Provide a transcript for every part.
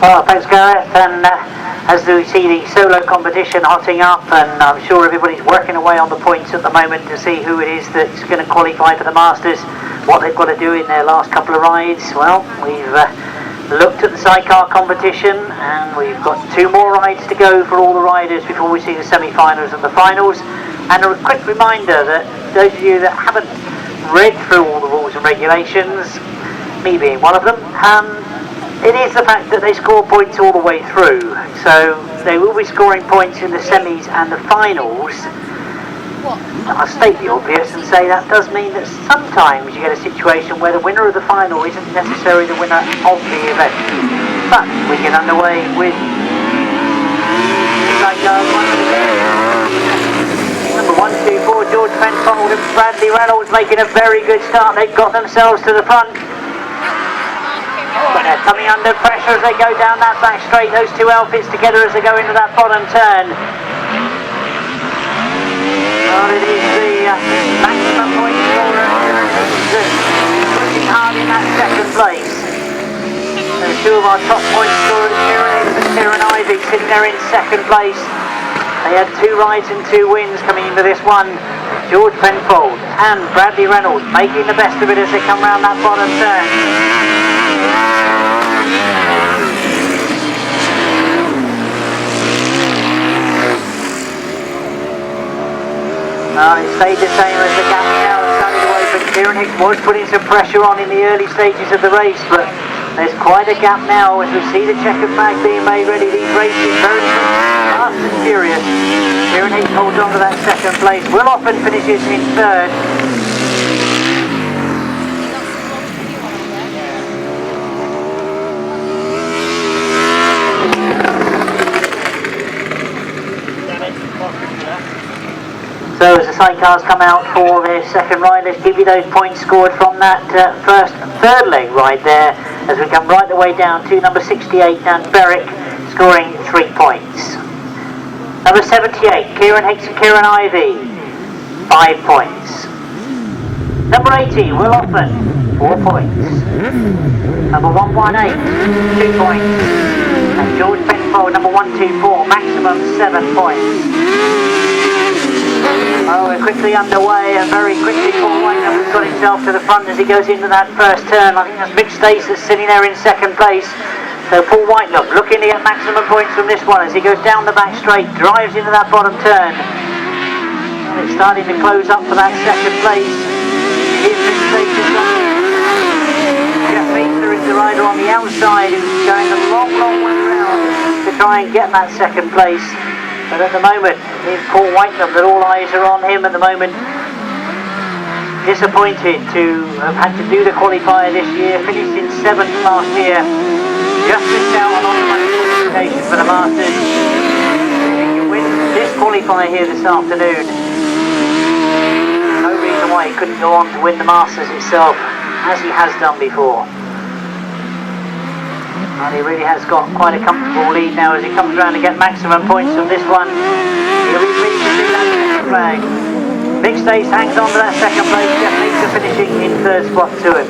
Well, thanks Gareth, and as we see the solo competition hotting up, and I'm sure everybody's working away on the points at the moment to see who it is that's going to qualify for the Masters, what they've got to do in their last couple of rides. Well, we've looked at the sidecar competition, and we've got 2 more rides to go for all the riders before we see the semi-finals and the finals. And a quick reminder that those of you that haven't read through all the rules and regulations, me being one of them, it is the fact that they score points all the way through. So they will be scoring points in the semis and the finals. I'll state the obvious and say that does mean that sometimes you get a situation where the winner of the final isn't necessarily the winner of the event. But we get underway with number 124, George Penfold and Bradley Reynolds making a very good start. They've got themselves to the front. But they're coming under pressure as they go down that back straight, those 2 outfits together as they go into that bottom turn. Well, it is the maximum point scorer pushing hard in that second place. There's 2 of our top point scorers, Kieran Ivey, sitting there in second place. They had 2 rides and 2 wins coming into this one. George Penfold and Bradley Reynolds making the best of it as they come round that bottom turn. It stayed the same as the gap now started to open. Kieran Hicks was putting some pressure on in the early stages of the race, but there's quite a gap now as we see the checkered flag being made ready. These races very fast and furious. Kieran Hicks holds on to that second place. Will often finishes in third. So as the sidecars come out for their second ride, let's give you those points scored from that third leg right there as we come right the way down to number 68, Dan Berwick, scoring 3 points. Number 78, Kieran Hicks and Kieran Ivey, 5 points. Number 80, Will Offman, 4 points. Number 118, 2 points. And George Penfold, number 124, maximum 7 points. Oh, we're quickly underway, and very quickly Paul Whitelum has got himself to the front as he goes into that first turn. I think that's Mick Stace that's sitting there in second place. So Paul Whitelum looking to get maximum points from this one as he goes down the back straight, drives into that bottom turn. And it's starting to close up for that second place. Here's Mick Stace. Jeff Meester is the rider on the outside who's going a long way around to try and get that second place. But at the moment, it's Paul Whitelum that all eyes are on him at the moment. Disappointed to have had to do the qualifier this year, finished in 7th last year. Just missed out on qualification for the Masters. He can win this qualifier here this afternoon. No reason why he couldn't go on to win the Masters itself, as he has done before. And he really has got quite a comfortable lead now as he comes around to get maximum points from this one. He'll be pleased to see that second flag. Mick Stace hangs on to that second place. Jeff Meester finishing in third spot to him.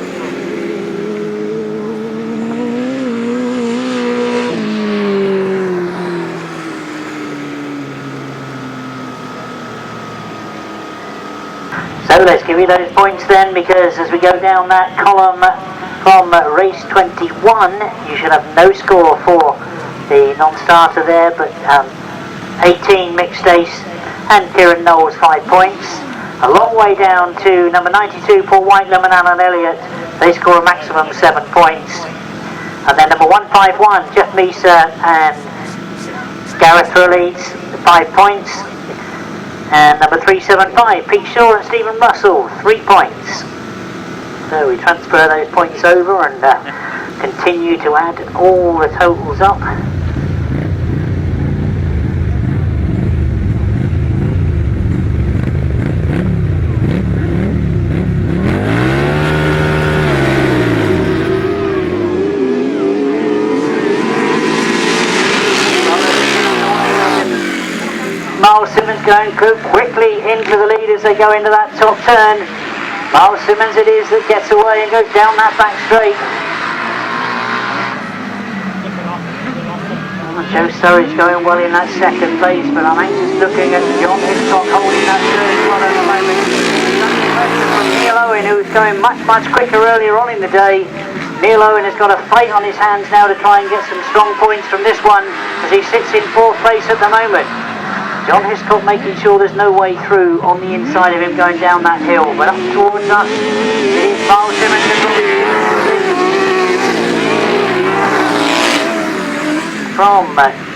So let's give you those points then, because as we go down that column from race 21, you should have no score for the non-starter there, but 18 Mick Stace and Kieran Knowles 5 points. A long way down to number 92 Paul Whitelum and Alan Elliott. They score a maximum 7 points. And then number 151 Jeff Meester and Gareth Leeds 5 points. And number 375 Pete Shaw and Stephen Russell 3 points. So we transfer those points over and continue to add all the totals up. Miles Simmons going quickly into the lead as they go into that top turn. Miles Simmons it is that gets away and goes down that back straight. Joe Sturridge going well in that second place, but I'm anxious looking at John Hiscock holding that third spot at the moment. From Neil Owen, who was going much quicker earlier on in the day. Neil Owen has got a fight on his hands now to try and get some strong points from this one, as he sits in fourth place at the moment. John Hiscock making sure there's no way through on the inside of him going down that hill, but up towards us is Martyn Sturgeon from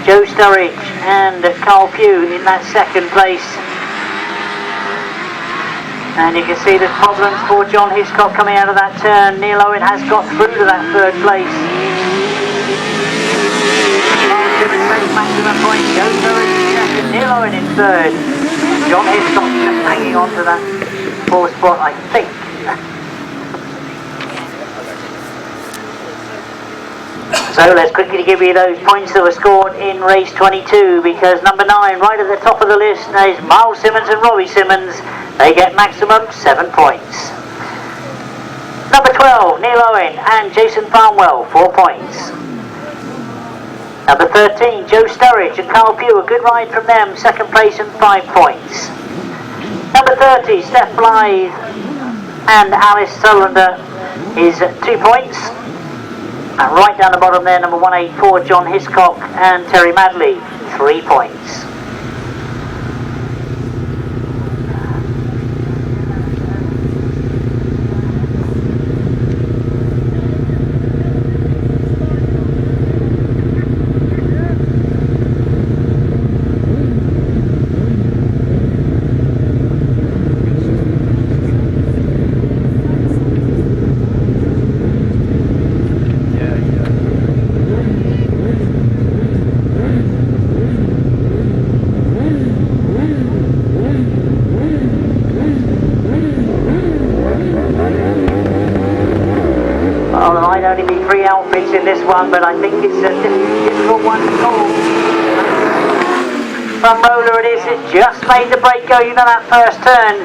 Joe Sturridge and Carl Pugh in that second place. And you can see there's problems for John Hiscock coming out of that turn. Neil Owen has got through to that third place. Maximum point, Joe Sturridge in second, Neil Owen in third. John Hiscock just hanging on to that fourth spot, I think. So let's quickly give you those points that were scored in race 22, because number 9 right at the top of the list is Miles Simmons and Robbie Simmons. They get maximum 7 points. Number 12 Neil Owen and Jason Farnwell, 4 points. Number 13 Joe Sturridge and Carl Pugh, a good ride from them, second place and 5 points. Number 30 Steph Blythe and Alice Solander is 2 points. And right down the bottom there, number 184, John Hiscock and Terry Madley, 3 points. In this one, but I think it's a difficult one to call. Front roller it is, it just made the brake go, you know, that first turn.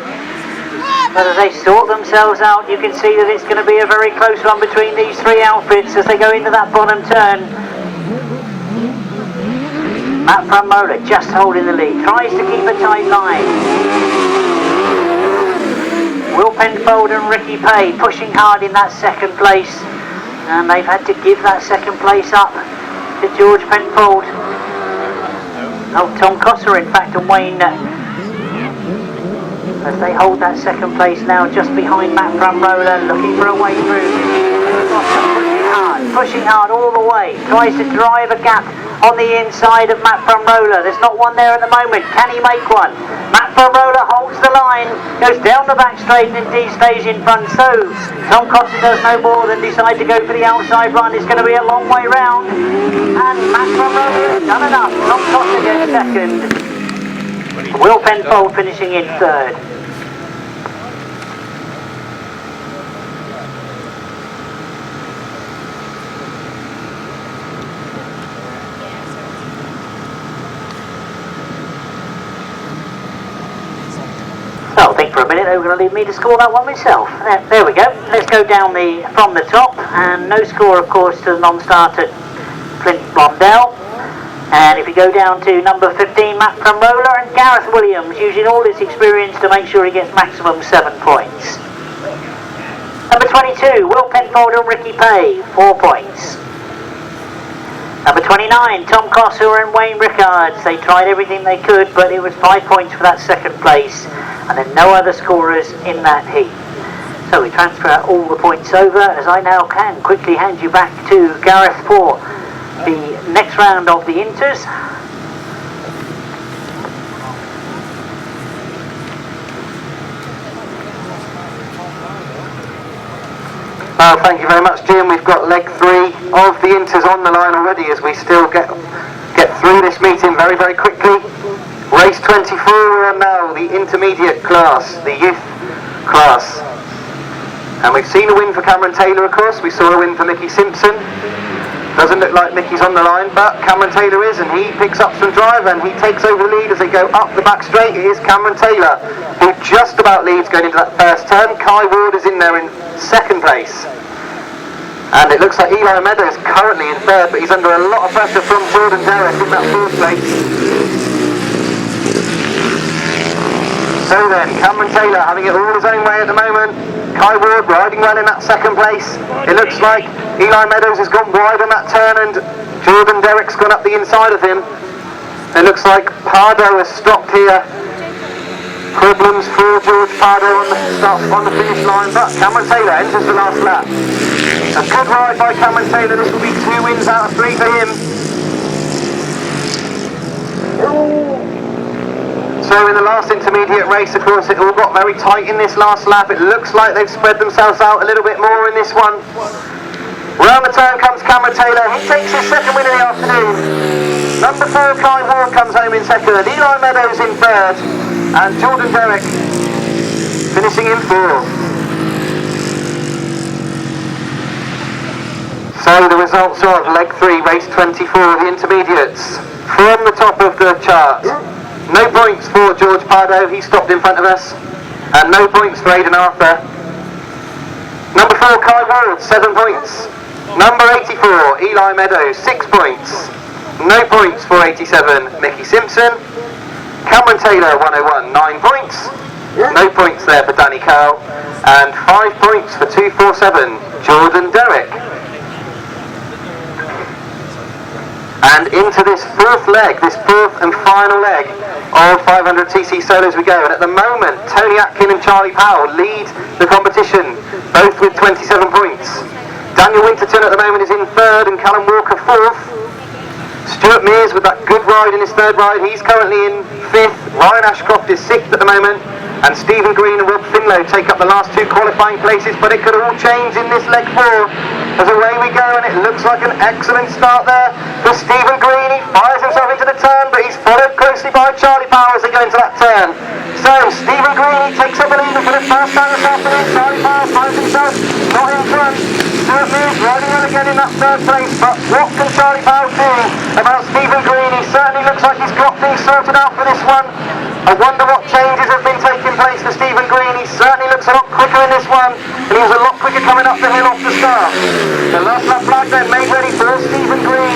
But as they sort themselves out, you can see that it's going to be a very close one between these 3 outfits as they go into that bottom turn. That front roller just holding the lead, tries to keep a tight line. Will Penfold and Ricky Pay pushing hard in that second place. And they've had to give that second place up to George Penfold. Oh, Tom Cosser in fact, and Wayne, as they hold that second place now just behind Matt Frumroller, looking for a way through. Pushing hard all the way, tries to drive a gap on the inside of Matt Frumroller. There's not one there at the moment. Can he make one? Matt Frumroller holds the line, goes down the back straight and indeed stays in front. So Tom Costa does no more than decide to go for the outside run. It's going to be a long way round, and Matt Frumroller has done enough. Tom Costa gets second. Will Penfold finishing in third. So I think for a minute they were going to leave me to score that one myself. There we go. Let's go down from the top, and no score of course to the non-starter Clint Blondell. And if you go down to number 15, Matt Frumroller, and Gareth Williams using all his experience to make sure he gets maximum 7 points. Number 22, Will Penfold and Ricky Pay, 4 points. Number 29, Tom Cosser and Wayne Rickards. They tried everything they could, but it was 5 points for that second place, and then no other scorers in that heat. So we transfer all the points over, as I now can quickly hand you back to Gareth for the next round of the Inters. Thank you very much, Jim. We've got leg 3 of the Inters on the line already as we still get through this meeting very, very quickly. Race 24 we're on now, the intermediate class, the youth class. And we've seen a win for Cameron Taylor, of course. We saw a win for Mickey Simpson. Doesn't look like Mickey's on the line, but Cameron Taylor is, and he picks up some drive and he takes over the lead as they go up the back straight. It is Cameron Taylor who just about leads going into that first turn. Kai Ward is in there in second place. And it looks like Eli Meadows currently in third, but he's under a lot of pressure from Jordan Derrick in that fourth place. So then, Cameron Taylor having it all his own way at the moment. Kai Ward riding well in that second place. It looks like Eli Meadows has gone wide on that turn and Jordan Derrick's gone up the inside of him. It looks like Pardo has stopped here. Problems for George Pardo on the finish line, but Cameron Taylor enters the last lap. A good ride by Cameron Taylor. This will be 2 wins out of 3 for him. So in the last intermediate race, of course, it all got very tight in this last lap. It looks like they've spread themselves out a little bit more in this one. Round the turn comes Cameron Taylor. He takes his second win in the afternoon. Number 4, Kai Ward comes home in second. Eli Meadows in third. And Jordan Derrick finishing in fourth. So the results of leg 3, race 24, the intermediates. From the top of the chart. No points for George Pardo, he stopped in front of us. And no points for Aidan Arthur. Number 4, Kai Ward, 7 points. Number 84, Eli Meadows, 6 points. No points for 87, Mickey Simpson. Cameron Taylor, 101, 9 points. No points there for Danny Cowell. And 5 points for 247, Jordan Derrick. And into this fourth leg, this fourth and final leg of 500cc solos we go. And at the moment, Tony Atkin and Charlie Powell lead the competition, both with 27 points. Daniel Winterton at the moment is in third and Callum Walker fourth. Stuart Mears with that good ride in his third ride, he's currently in fifth. Ryan Ashcroft is sixth at the moment. And Stephen Green and Rob Finlow take up the last 2 qualifying places, but it could all change in this leg 4. As away we go, and it looks like an excellent start there for Stephen Green. He fires himself into the turn, but he's followed closely by Charlie Powell as they go into that turn. So Stephen Green, he takes up the lead for the first time this afternoon. Charlie Powell finds himself not in front. Stuart Mears riding well again in that third place, but what can Charlie Powell do about Stephen Green? He certainly looks like he's got things sorted out for this one. I wonder what changes have been taking place for Stephen Green. He certainly looks a lot quicker in this one, and he was a lot quicker coming up the hill off the start. The last lap flag then made ready for Stephen Green.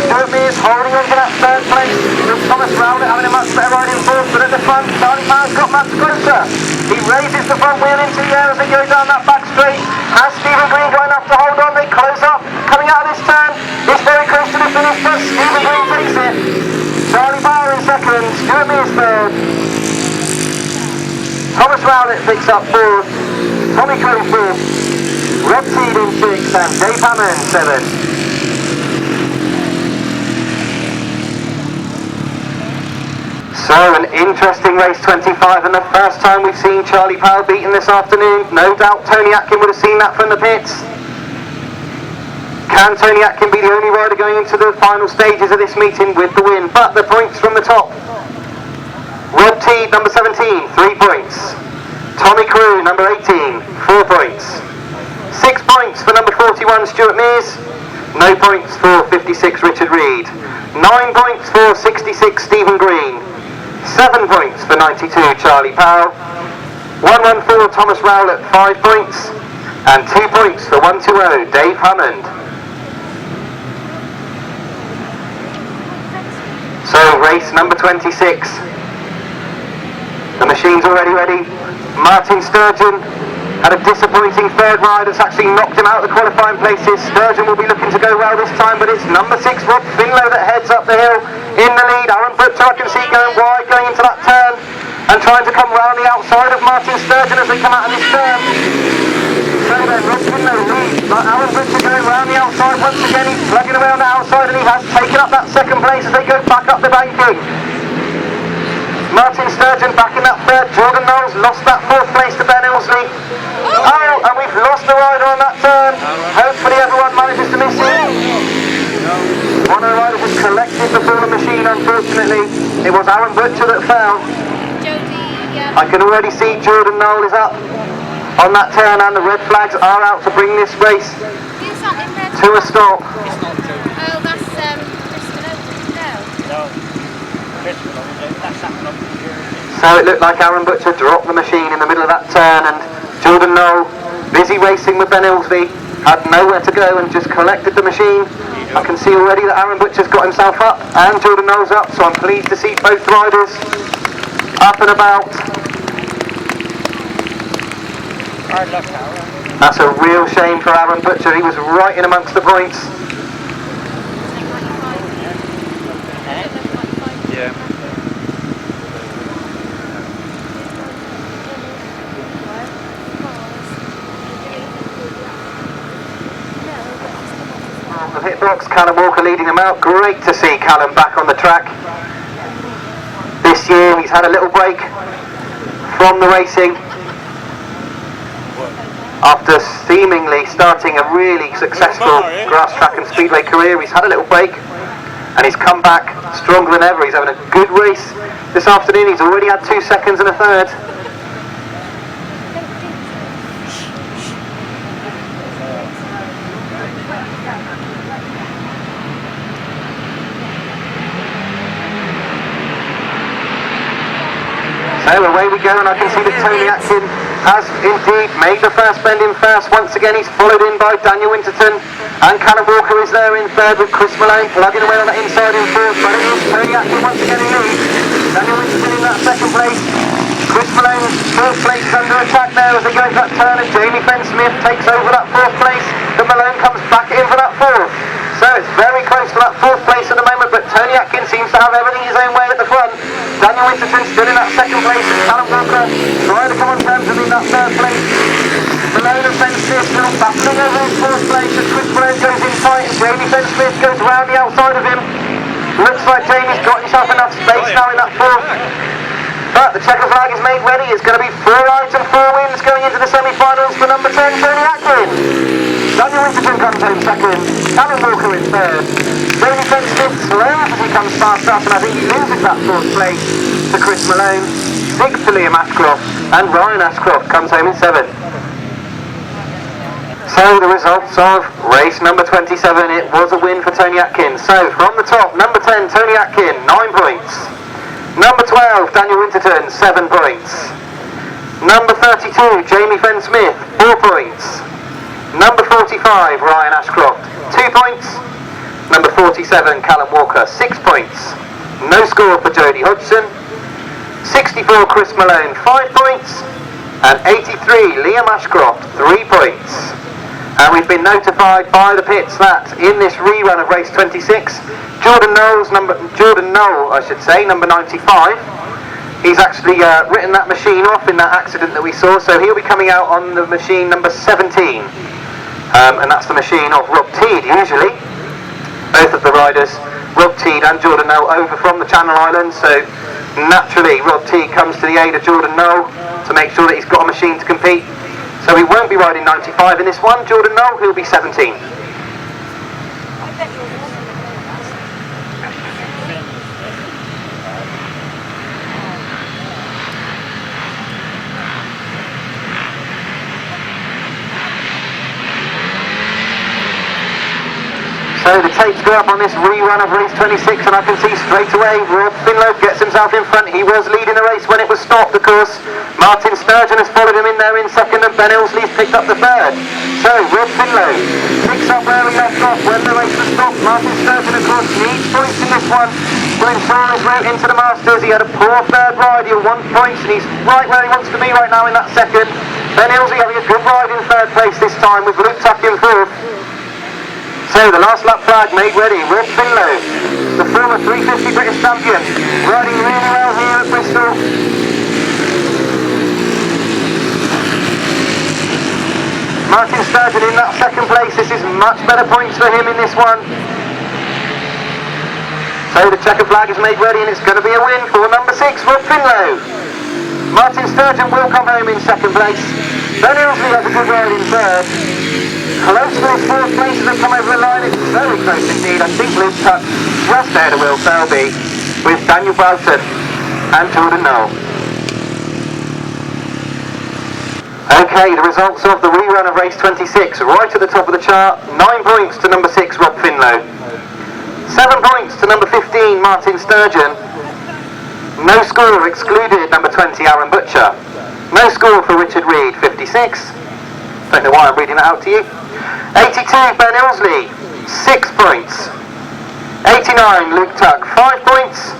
Stuart Mears holding on to that third place. Thomas Rowlett having a much better ride in fourth, but at the front, Charlie Powell's got much closer. He raises the front wheel into the air as they go down that back straight. Has Stephen Green got enough to hold on? They close up, coming out of this turn. It's very close to the finish, but Stephen Green takes it. Charlie Powell in second, Stuart Mears third. Thomas Rowlett picks up fourth, Tommy Crow fifth, Rob Teed in sixth, and Dave Hammond seventh. So an interesting race 25, and the first time we've seen Charlie Powell beaten this afternoon. No doubt Tony Atkin would have seen that from the pits. Can Tony Atkin be the only rider going into the final stages of this meeting with the win? But the points from the top. Rob Teed, number 17, 3 points. Tommy Crew, number 18, 4 points. 6 points for number 41, Stuart Mears. No points for 56, Richard Reed. 9 points for 66, Stephen Green. 7 points for 92, Charlie Powell. 114, Thomas Rowlett, 5 points. And 2 points for 120, Dave Hammond. So race number 26. The machine's already ready. Martyn Sturgeon had a disappointing third ride that's actually knocked him out of the qualifying places. Sturgeon will be looking to go well this time, but it's number 6, Rob Finlow, that heads up the hill in the lead. Aaron Butcher, I can see going wide, going into that turn, and trying to come round the outside of Martyn Sturgeon as they come out of this turn. So then, Rob Finlow leads, but Aaron Butcher going round the outside once again. He's plugging around the outside, and he has taken up that second place as they go back up the banking. Martyn Sturgeon back in that third. Jordan Knowles lost that fourth place to Ben Ilsley. Oh, and we've lost the rider on that turn. Hopefully everyone manages to miss it. One of the riders has collected the fallen machine, unfortunately. It was Aaron Butcher that fell. I can already see Jordan Knowles is up on that turn, and the red flags are out to bring this race to a stop. Oh, that's So it looked like Aaron Butcher dropped the machine in the middle of that turn, and Jordan Knowles busy racing with Ben Ilsley. had nowhere to go and just collected the machine. I can see already that Aaron Butcher's got himself up and Jordan Knowles up, so I'm pleased to see both riders up and about. That's a real shame for Aaron Butcher, he was right in amongst the points. Yeah. The pit box, Callum Walker leading them out. Great to see Callum back on the track. This year he's had a little break from the racing after seemingly starting a really successful grass track and speedway career. He's had a little break and he's come back stronger than ever. He's having a good race this afternoon. He's already had 2 seconds and a third. So away we go, and I can see that Tony Atkin has indeed made the first bend in first. Once again he's followed in by Daniel Winterton, and Callum Walker is there in third with Chris Malone plugging away on the inside in fourth, but it is Tony Atkin once again in lead. Daniel Winterton in that second place. Chris Malone's fourth place is under attack now as they go into that turn, and Jamie Fenn-Smith takes over that fourth place, but Malone comes back in for that fourth. So it's very close to that fourth place at the moment, but Tony Atkin seems to have everything his own way at the front. Daniel Winterton still in that second place, and Callum Walker trying to come on terms with in that third place. Malone and Fenn-Smith still battling over his fourth place as Chris Malone goes in tight and Jamie Fenn-Smith goes round the outside of him. Looks like Jamie's got himself enough space now in that fourth. But the checker flag is made ready. It's going to be 4 rides and 4 wins going into the semi-finals for number 10, Tony Atkin. Daniel Winterton comes home second, Callum Walker in third. Jamie Fenn-Smith slows as he comes past us, and I think he loses that fourth place to Chris Malone. 6th to Liam Ashcroft, and Ryan Ashcroft comes home in 7th. So the results of race number 27, it was a win for Tony Atkin. So from the top, number 10, Tony Atkin, 9 points. Number 12, Daniel Winterton, 7 points. Number 32, Jamie Fenn-Smith, 4 points. Number 45, Ryan Ashcroft, 2 points. Number 47, Callum Walker, 6 points. No score for Jody Hodgson. 64, Chris Malone, 5 points. And 83, Liam Ashcroft, 3 points. And we've been notified by the pits that in this rerun of race 26, Jordan Knoll, number 95, he's actually written that machine off in that accident that we saw, so he'll be coming out on the machine number 17. And that's the machine of Rob Teed usually. Both of the riders, Rob Teed and Jordan Knoll, over from the Channel Islands, so naturally Rob Teed comes to the aid of Jordan Knoll to make sure that he's got a machine to compete. So he won't be riding 95 in this one. Jordan Knoll, he'll be 17. So the tapes go up on this rerun of race 26, and I can see straight away Rob Finlow gets himself in front. He was leading the race when it was stopped, of course. Martyn Sturgeon has followed him in there in second, and Ben Ilsley's picked up the third. So Rob Finlow picks up where he left off when the race was stopped. Martyn Sturgeon, of course, needs points in this one to ensure his route into the Masters. He had a poor third ride, he'll want points, and he's right where he wants to be right now in that second. Ben Ilsley having a good ride in third place this time with Luke Tuck in fourth. So the last lap flag made ready. Rob Finlow, the former 350 British champion, riding really well here at Bristol. Martyn Sturgeon in that second place. This is much better points for him in this one. So the checker flag is made ready, and it's going to be a win for number 6, Rob Finlow. Martyn Sturgeon will come home in second place. Ben Ilsley has a good ride in third. Close to his fourth place as they come over the line. It's very close indeed. I think Luke Tuck just ahead of Will Selby with Daniel Broughton and Jordan Knoll. Okay, the results of the rerun of race 26, right at the top of the chart. 9 points to number 6, Rob Finlow. 7 points to number 15, Martyn Sturgeon. No score excluded number 20, Aaron Butcher. No score for Richard Reed, 56. Don't know why I'm reading that out to you. 82, Ben Ilsley, 6 points. 89, Luke Tuck, 5 points.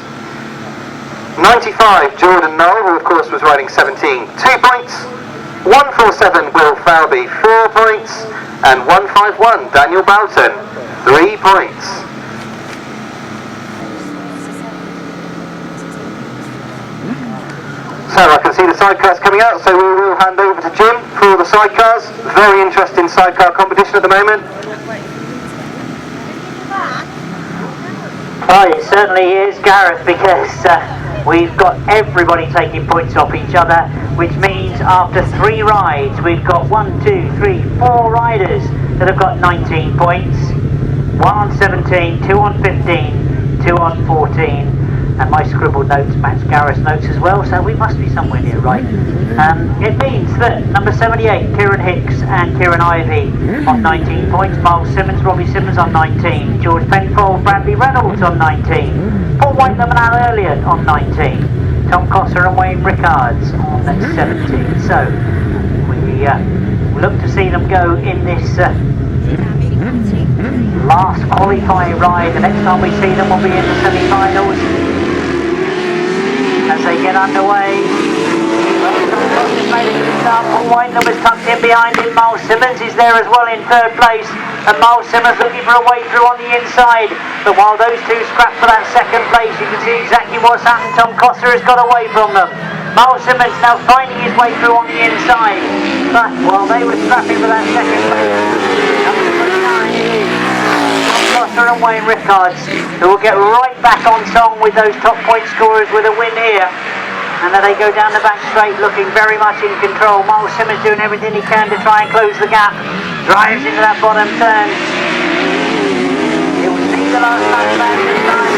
95, Jordan Knoll, who of course was riding 17, 2 points. 147, Will Falby, 4 points. And 151, Daniel Boughton, 3 points. So I can see the sidecars coming out, so we will hand over to Jim for the sidecars. Very interesting sidecar competition at the moment. Oh, it certainly is, Gareth, because we've got everybody taking points off each other, which means after 3 rides we've got 1, 2, 3, 4 riders that have got 19 points. 1 on 17, 2 on 15, 2 on 14, and my scribbled notes match Gareth's notes as well, so we must be somewhere near right. It means that number 78, Kieran Hicks and Kieran Ivey on 19 points, Miles Simmons, Robbie Simmons on 19, George Penfold, Bradley Reynolds on 19, Paul Whitelam and Al Elliott on 19, Tom Coster and Wayne Rickards on 17. So we look to see them go in this last qualifying ride. The next time we see them will be in the semi-finals. As they get underway, Paul Whitelam was tucked in behind him. Miles Simmons is there as well in 3rd place, and Miles Simmons looking for a way through on the inside. But while those two scrap for that 2nd place, you can see exactly what's happened. Tom Coster has got away from them. Miles Simmons now finding his way through on the inside, but while they were scrapping for that 2nd place, number 29 Coster and Wayne Rickards, who will get right back on song with those top point scorers with a win here. And then they go down the back straight looking very much in control. Miles Simmons doing everything he can to try and close the gap. Drives into that bottom turn. It will see the last lap back this time.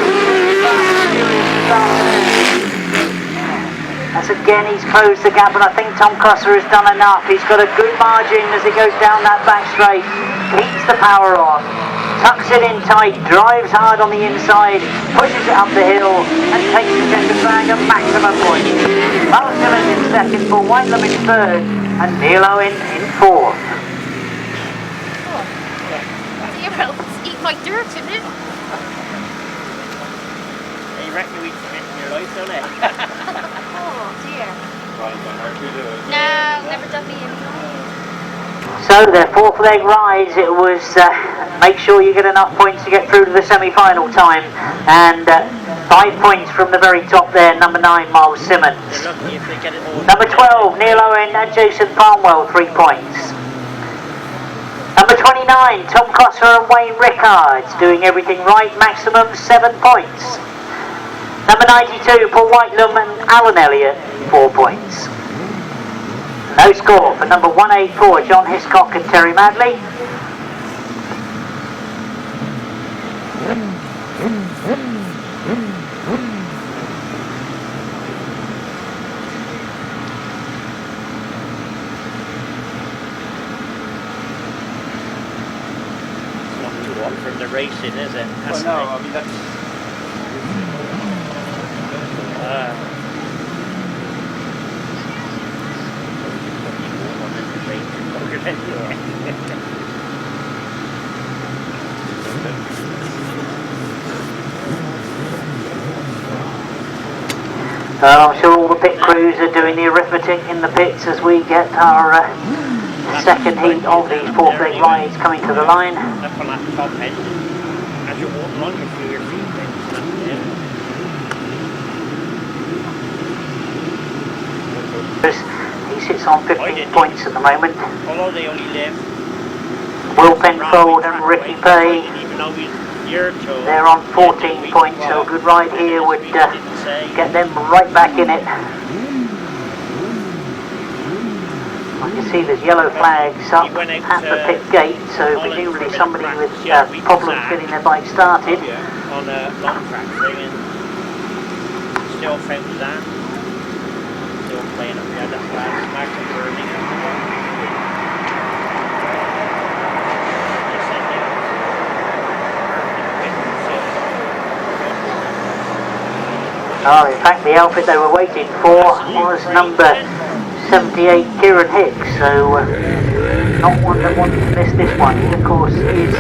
As again he's closed the gap, and I think Tom Coster has done enough. He's got a good margin as he goes down that back straight. Keeps the power on. Tucks it in tight, drives hard on the inside, pushes it up the hill, and takes the checkered flag at maximum points. Miles Simmons in 2nd, Paul Whitelam in 3rd, and Neil Owen in 4th. Well, it's eating like dirt, isn't it? You reckon we can in your life, don't it? Oh dear. No, never done me any life. So their 4th leg rise, it was make sure you get enough points to get through to the semi-final time, and 5 points from the very top there, number 9 Miles Simmons. They're lucky if they get it all. Number 12 Neil Owen and Jason Farnwell, 3 points. Number 29 Tom Coster and Wayne Rickards, doing everything right, maximum 7 points. Number 92 Paul Whitelam and Alan Elliott, 4 points. No score for number 184 John Hiscock and Terry Madley. It's not too hot from the racing, is it? Well, no, I mean that's... I'm sure all the pit crews are doing the arithmetic in the pits as we get our 2nd heat of these 4th leg rides coming to the line. Up on that top end, as you walk along, you feel your feet He sits on 15 points at the moment. although they only live Will Penfold and Ricky Pay, even though you're told, they're on 14 points, so a good ride here would get them right back in it. I can see there's yellow flags up at the pit gate, so presumably somebody with problems getting their bike started. on a long track thing, and still found that. Still playing up there, that flag smacked and burning. Oh, in fact, the outfit they were waiting for was number 78, Kieran Hicks. So not one that wants to miss this one. He, of course, is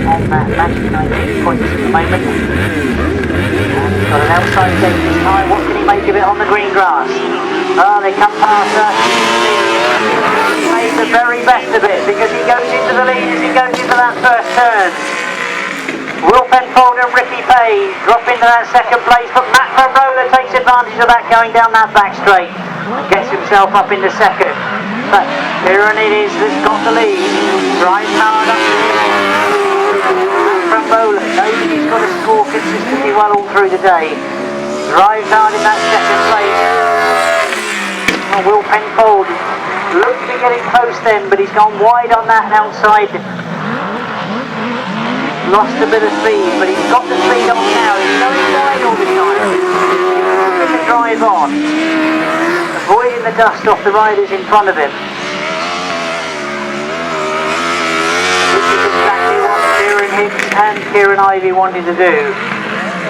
on that magic 19 points at the moment. And he's got an outside gate this time. What can he make of it on the green grass? Oh, they come past her. He made the very best of it because he goes into the lead as he goes into that first turn. Will Penfold and Ricky Pay drop into that second place, but Matt from Roller takes advantage of that going down that back straight and gets himself up into second. But Kieran it is that's got the lead, drives hard up Matt from Roller knows he's got to score consistently well all through the day, drives hard in that second place. Well, Will Penfold looked to be getting close then, but he's gone wide on that outside. Lost a bit of speed, but he's got the speed on now. He's going wide all the time. Keeping the drive on, avoiding the dust off the riders in front of him. This is exactly what Kieran Hicks and Kieran Ivey wanted to do.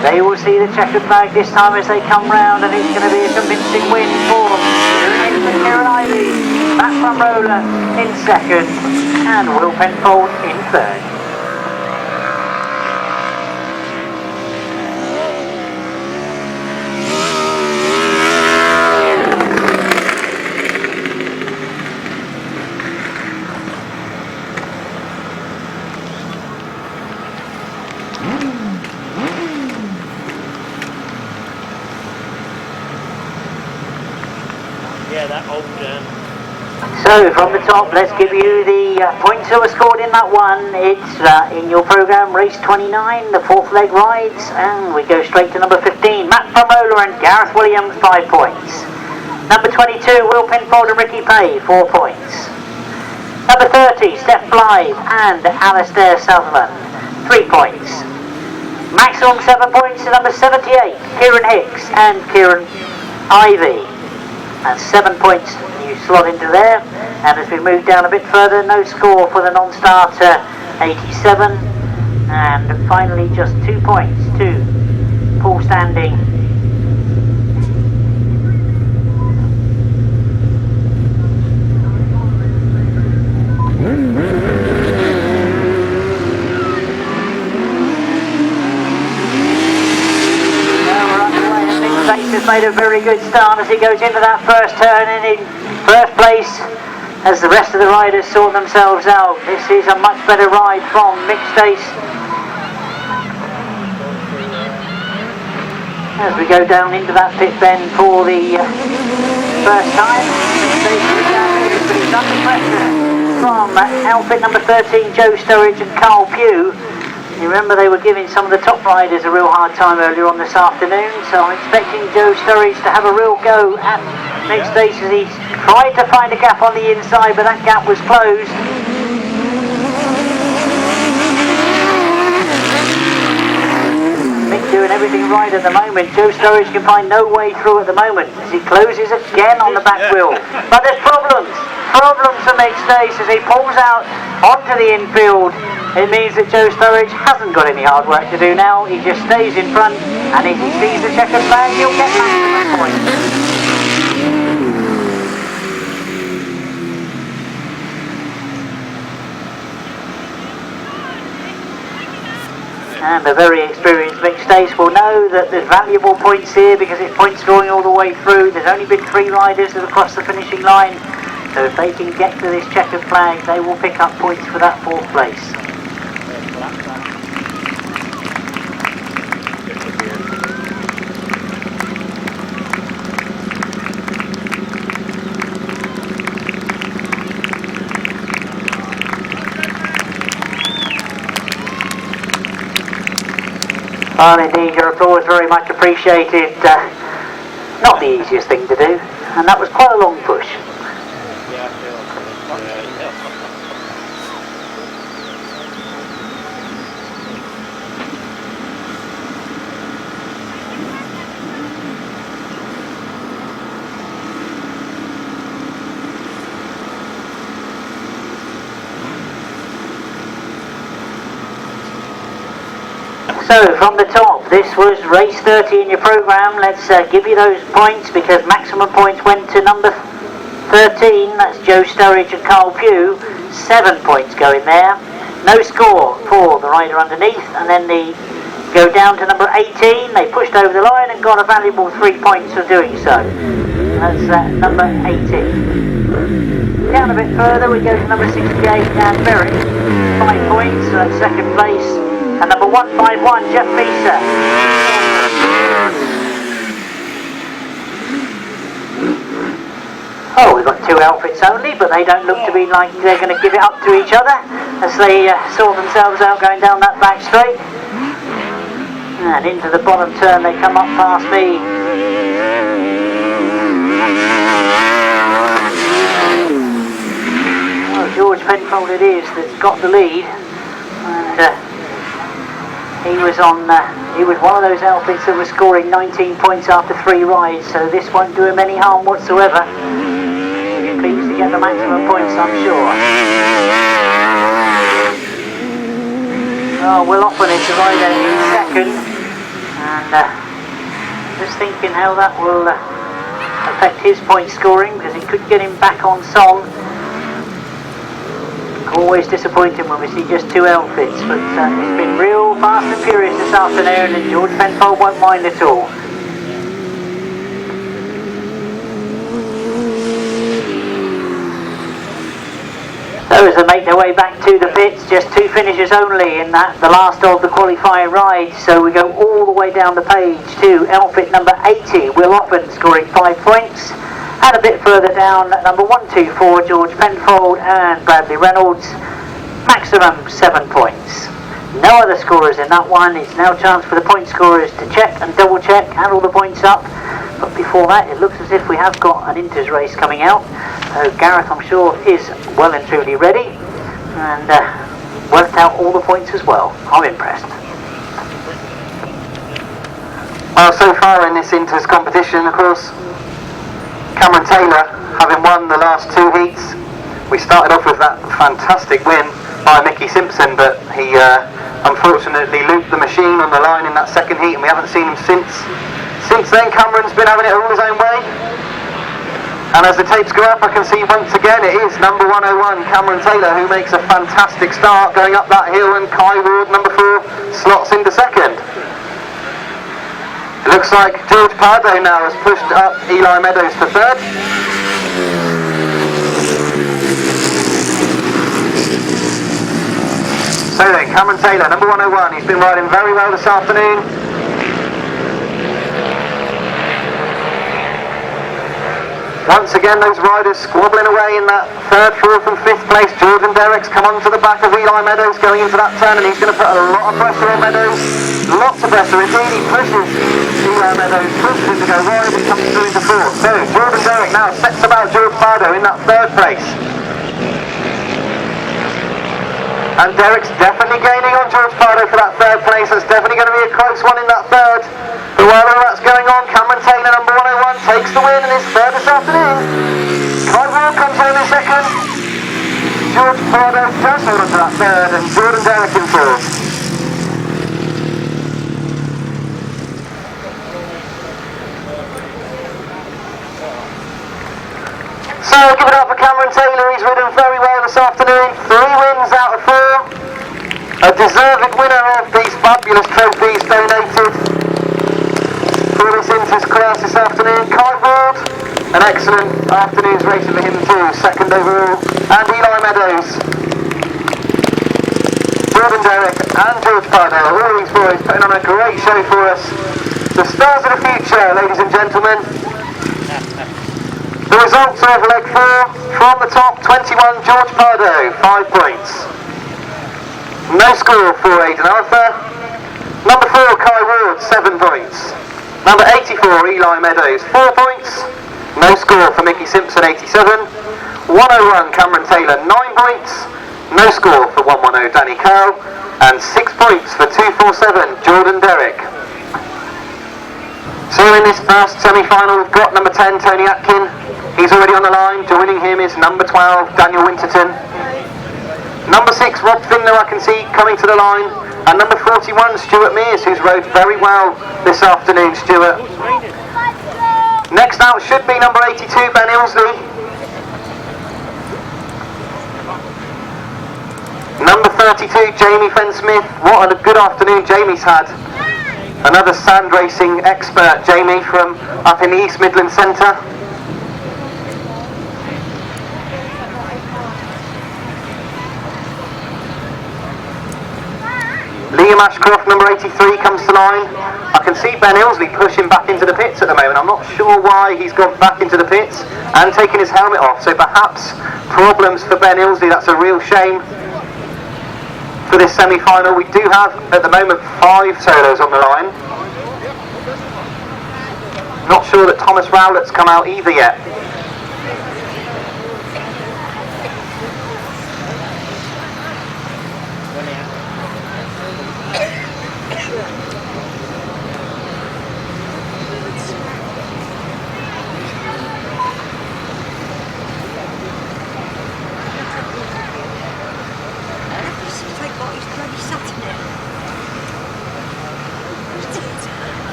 They will see the checkered flag this time as they come round, and it's going to be a convincing win for Kieran Hicks and Kieran Ivey. Matt from Roller in second, and Will Penfold in third. Yeah, that old So from the top, let's give you the points that were scored in that one. It's in your programme, race 29, the fourth leg rides, and we go straight to number 15, Matt from Roller and Gareth Williams, 5 points. Number 22, Will Penfold and Ricky Pay, 4 points. Number 30, Steph Blythe and Alistair Sutherland, 3 points. Maximum 7 points to number 78, Kieran Hicks and Kieran Ivey. And 7 points you slot into there. And as we move down a bit further, no score for the non-starter, 87. And finally just 2 points to Paul Standing. Has made a very good start as he goes into that first turn, and in first place as the rest of the riders sort themselves out. This is a much better ride from Mick Stace. As we go down into that pit bend for the first time, Mick Stace is down here, but he's under pressure from outfit number 13, Joe Sturridge and Carl Pugh. You remember they were giving some of the top riders a real hard time earlier on this afternoon, so I'm expecting Joe Sturridge to have a real go at Mick Stace as he tried to find a gap on the inside, but that gap was closed. Mick doing everything right at the moment. Joe Sturridge can find no way through at the moment as he closes again on the back wheel. But there's problems for Mick Stace as he pulls out onto the infield. It means that Joe Sturridge hasn't got any hard work to do now. He just stays in front, and if he sees the checkered flag, he'll get maximum points. And a very experienced Mick Stace will know that there's valuable points here because it's points drawing all the way through. There's only been 3 riders that have crossed the finishing line, so if they can get to this checkered flag, they will pick up points for that 4th place. Well, indeed, your applause very much appreciated. Not the easiest thing to do, and that was quite a long push. So from the top, this was race 30 in your programme. Let's give you those points because maximum points went to number 13, that's Joe Sturridge and Carl Pugh, 7 points going there. No score for the rider underneath, and then the go down to number 18. They pushed over the line and got a valuable 3 points for doing so. That's number 18. Down a bit further, we go to number 68, Dan Berwick, 5 points, that's second place, and number 151, Jeff Fieser. Oh, we've got 2 outfits only, but they don't look to be like they're going to give it up to each other as they sort themselves out going down that back straight. And into the bottom turn they come up past me. Oh, George Penfold it is that's got the lead, and he was one of those outfits that was scoring 19 points after 3 rides, so this won't do him any harm whatsoever. He's pleased to get the maximum points, I'm sure. Oh, Will Oppen is the rider in second, and just thinking how that will affect his point scoring, because it could get him back on song. Always disappointing when we see just 2 outfits, but it's been real fast and furious this afternoon, and George Penfold won't mind at all. So as they make their way back to the pits, just 2 finishers only in that, the last of the qualifying ride. So we go all the way down the page to outfit number 80, Will Oppen, scoring 5 points. And a bit further down, number 124, George Penfold and Bradley Reynolds, maximum 7 points. No other scorers in that one. It's now a chance for the point scorers to check and double check, add all the points up. But before that, it looks as if we have got an Inters race coming out. Gareth, I'm sure, is well and truly ready, and worked out all the points as well. I'm impressed. Well, so far in this Inters competition, of course, Cameron Taylor having won the last 2 heats. We started off with that fantastic win by Mickey Simpson, but he unfortunately looped the machine on the line in that second heat, and we haven't seen him since. Since then, Cameron's been having it all his own way. And as the tapes go up, I can see once again it is number 101, Cameron Taylor, who makes a fantastic start going up that hill, and Kai Ward, number 4, slots into second. It looks like George Pardo now has pushed up Eli Meadows to third. So then, Cameron Taylor, number 101, he's been riding very well this afternoon. Once again, those riders squabbling away in that 3rd, 4th and 5th place. Jordan Derrick's come onto the back of Eli Meadows going into that turn, and he's going to put a lot of pressure on Meadows. Lots of pressure indeed. He pushes Eli Meadows, pushes him to go wide, and comes through into 4th. So Jordan Derrick now sets about George Pardo in that 3rd place. And Derrick's definitely gaining on George Pardo for that 3rd place. That's definitely going to be a close one in that 3rd. But while all that's going on, Cameron Taylor, number 101, takes the win in his 3rd this afternoon. Kai Ward comes home in 2nd. George Pardo just hold on to that 3rd, and Jordan Derrick in 4th. So give it up for Cameron Taylor. He's ridden very well this afternoon. 3 wins out of 4. A deserved winner of these fabulous trophies donated for this Inters class this afternoon. Kai Ward, an excellent afternoon's racing for him too, 2nd overall. And Eli Meadows, Jordan Derrick and George Pardo, all these boys putting on a great show for us. The stars of the future, ladies and gentlemen. The results of leg 4, from the top, 21, George Pardo, 5 points. No score for Aidan Arthur. Number 4, Kai Ward, 7 points. Number 84, Eli Meadows, 4 points. No score for Mickey Simpson, 87. 101, Cameron Taylor, 9 points. No score for 110, Danny Carroll. And 6 points for 247, Jordan Derrick. So in this first semi-final, we've got number 10, Tony Atkin. He's already on the line. Joining him is number 12, Daniel Winterton. Number 6, Rob Finlow, I can see coming to the line. And number 41, Stuart Mears, who's rode very well this afternoon, Stuart. Next out should be number 82, Ben Ilsley. Number 32, Jamie Fenn-Smith. What a good afternoon Jamie's had. Another sand racing expert, Jamie, from up in the East Midlands Centre. Liam Ashcroft, number 83, comes to line. I can see Ben Ilsley pushing back into the pits at the moment. I'm not sure why he's gone back into the pits and taken his helmet off. So perhaps problems for Ben Ilsley. That's a real shame for this semi-final. We do have, at the moment, 5 solos on the line. Not sure that Thomas Rowlett's come out either yet.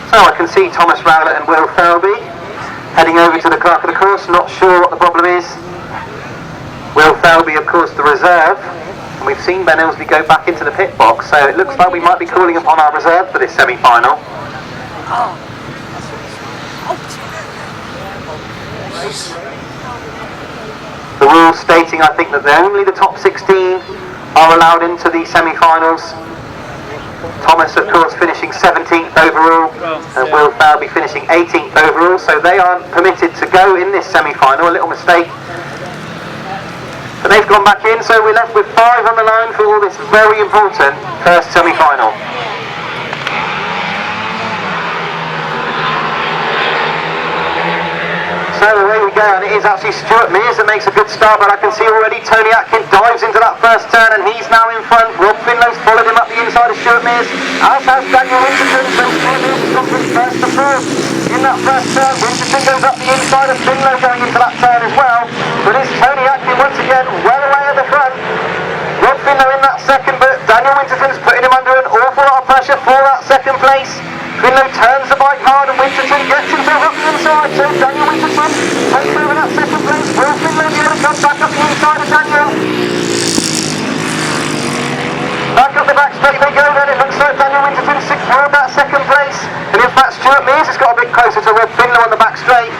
So I can see Thomas Rowlett and Will Thirlby heading over to the clerk of the course. Not sure what the problem is. Will Thirlby, of course, the reserve. And we've seen Ben Ilsley go back into the pit box. So it looks like we might be calling upon our reserve for this semi-final. The rules stating, I think, that only the top 16 are allowed into the semi-finals. Thomas, of course, finishing 17th overall, and Will Thirlby finishing 18th overall, so they aren't permitted to go in this semi-final. A little mistake. But they've gone back in, so we're left with 5 on the line for all this very important first semi-final. So away we go, and it is actually Stuart Mears that makes a good start, but I can see already Tony Atkin dives into that first turn, and he's now in front. Rob Finlow's followed him up the inside of Stuart Mears, as has Daniel Winterton, so Stuart Mears has gone from first to fourth in that first turn. Winterton goes up the inside of Finlow going into that turn as well, but it's Tony Atkin once again well away at the front. Rob Finlow in that second, but Daniel Winterton's putting him under an awful lot of pressure for that second place. Finlow turns the bike hard and Winterton gets himself up the inside, so Daniel Winterton takes over that second place. Will Finlow be able to come back up the inside of Daniel? Back up the back straight they go then. It looks like Daniel Winterton secured that second place, and in fact Stuart Mears has got a bit closer to Rob Finlow on the back straight.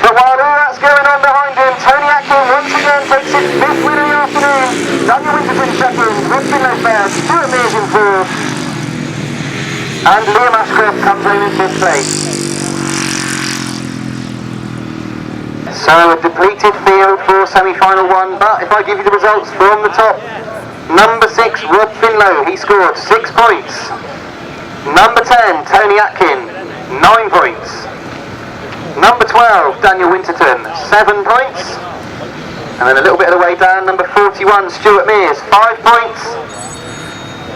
But while all that's going on behind him, Tony Atkin once again takes his 5th win of the afternoon. Daniel Winterton second, Rob Finlow third, Stuart Mears in fourth, and Liam Ashcroft comes in 5th place. So a depleted field for semi-final 1, but if I give you the results from the top, number 6, Rob Finlow, he scored 6 points. Number 10, Tony Atkin, 9 points. Number 12, Daniel Winterton, 7 points. And then a little bit of the way down, number 41, Stuart Mears, 5 points.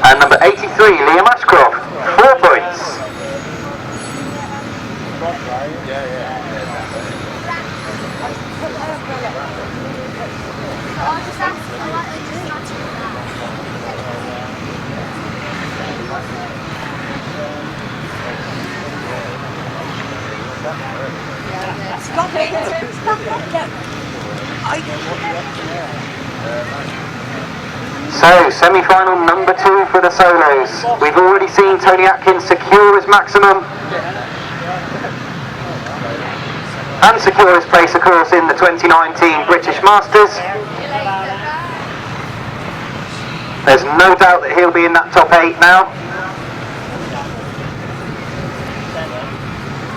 And number 83, Liam Ashcroft, 4 points. So, semi-final number 2 for the solos. We've already seen Tony Atkin secure his maximum and secure his place, of course, in the 2019 British Masters. There's no doubt that he'll be in that top 8 now.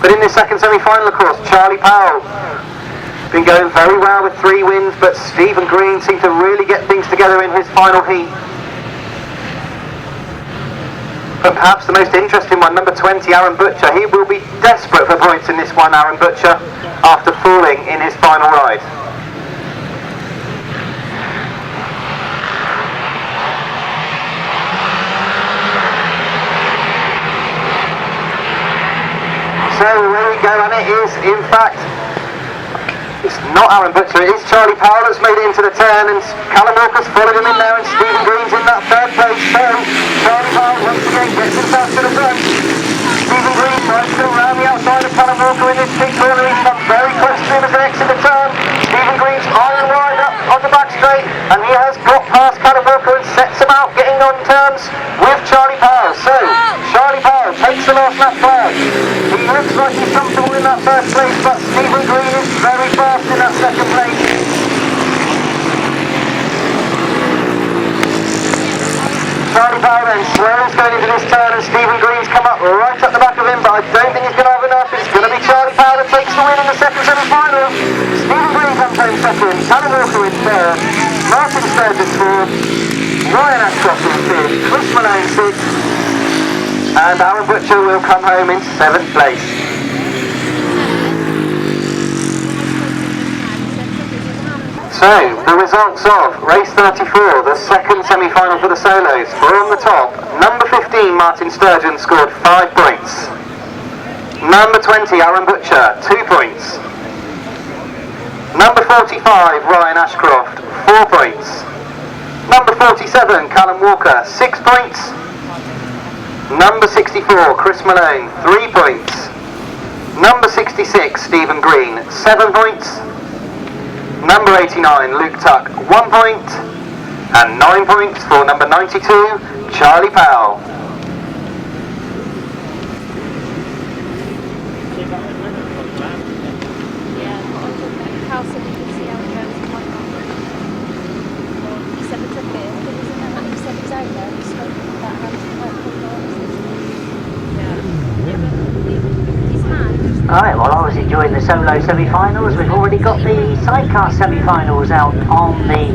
But in this second semi-final, of course, Charlie Powell been going very well with 3 wins, but Stephen Green seemed to really get things together in his final heat. But perhaps the most interesting one, number 20, Aaron Butcher. He will be desperate for points in this one, Aaron Butcher, after falling in his final ride. So there we go, and it is, in fact, it's not Aaron Butcher, it is Charlie Powell that's made it into the turn, and Callum Walker's followed him in there, and Stephen Green's in that 3rd place. So Charlie Powell once again gets himself to the front. Stephen Green tries to go round the outside of Callum Walker in this big corner. He's come very close to him as they exit the turn. Stephen Green's iron wide up on the back straight, and he has got past Callum Walker and set in that first place, but Stephen Green is very fast in that second place. Charlie Powell then slows going into this turn, and Stephen Green's come up right at the back of him, but I don't think he's going to have enough. It's going to be Charlie Powell that takes the win in the second semi-final. Stephen Green comes home second, Callum Walker in third, Martyn Sturgeon fourth, Ryan Ashcroft in fifth, Chris Malone sixth, and Alan Butcher will come home in 7th place. So, the results of race 34, the second semi-final for the solos. From the top, number 15, Martyn Sturgeon, scored 5 points. Number 20, Alan Butcher, 2 points. Number 45, Ryan Ashcroft, 4 points. Number 47, Callum Walker, 6 points. Number 64, Chris Malone, 3 points. Number 66, Stephen Green, 7 points. Number 89, Luke Tuck, 1 point. And 9 points for number 92, Charlie Powell. Alright, well I was enjoying the solo semi-finals. We've already got the sidecar semi-finals out on the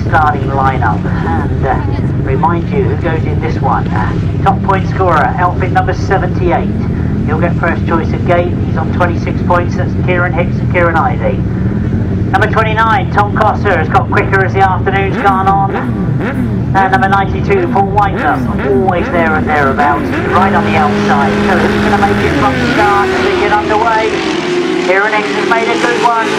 starting lineup. And remind you who goes in this one. Top point scorer, outfit number 78. He'll get first choice of game. He's on 26 points. That's Kieran Hicks and Kieran Ivey. Number 29, Tom Coster, has got quicker as the afternoon's gone on. And number 92, Paul Whitelum, always there and thereabouts, right on the outside. So who's going to make it from the start as they get underway? Kieran Hicks has made a good one.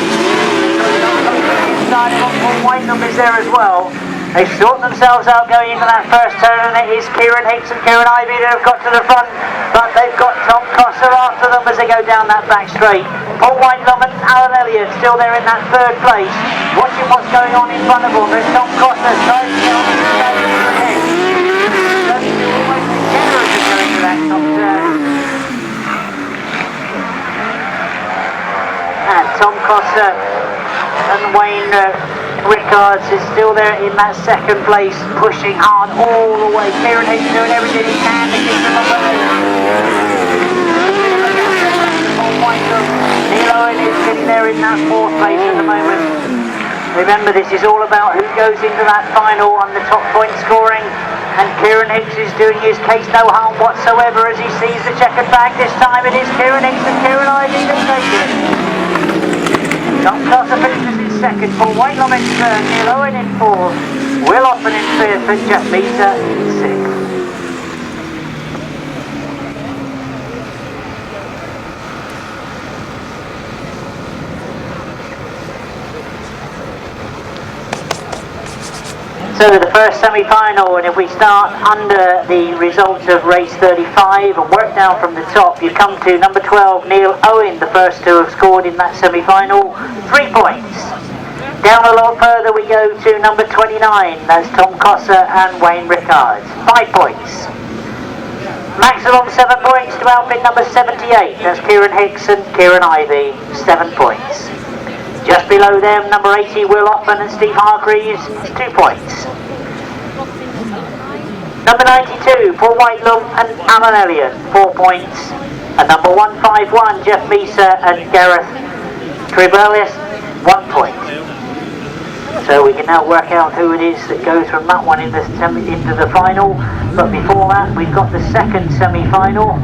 Inside, Paul Whitelum is there as well. They sort themselves out going into that first turn, and it is Kieran Hicks and Kieran Ivey that have got to the front, but they've got Tom Coster after them as they go down that back straight. Paul Whitelum and Alan Elliott still there in that third place, watching what's going on in front of them. There's Tom Coster trying to get on the side of Kieran Hicks. Almost generous as going to that top turn. And Tom Coster and Wayne Rickards is still there in that second place, pushing hard all the way. Kieran Hicks doing everything he can to keep them away. Neil Owen is sitting there in that fourth place at the moment. Remember, this is all about who goes into that final on the top point scoring, and Kieran Hicks is doing his case no harm whatsoever as he sees the checkered flag. This time it is Kieran Hicks and Kieran Ivey that take it. Tom Coster finishes in second, Paul Whitelum in third, Neil Owen in fourth, Will Oppen in fifth, and Jeff Meester in sixth. So the first semi-final, and if we start under the results of race 35 and work down from the top, you come to number 12, Neil Owen, the first to have scored in that semi-final, 3 points. Down a lot further we go to number 29, that's Tom Coster and Wayne Rickards, 5 points. Maximum 7 points to outfit number 78, that's Kieran Hicks and Kieran Ivey, 7 points. Just below them, number 80, Will Oppen and Steve Hargreaves, 2 points. Number 92, Paul Whitelum and Alan Elliott, 4 points. And number 151, Jeff Meester and Gareth Tribelius, 1 point. So we can now work out who it is that goes from that one into the final. But before that, we've got the second semi-final.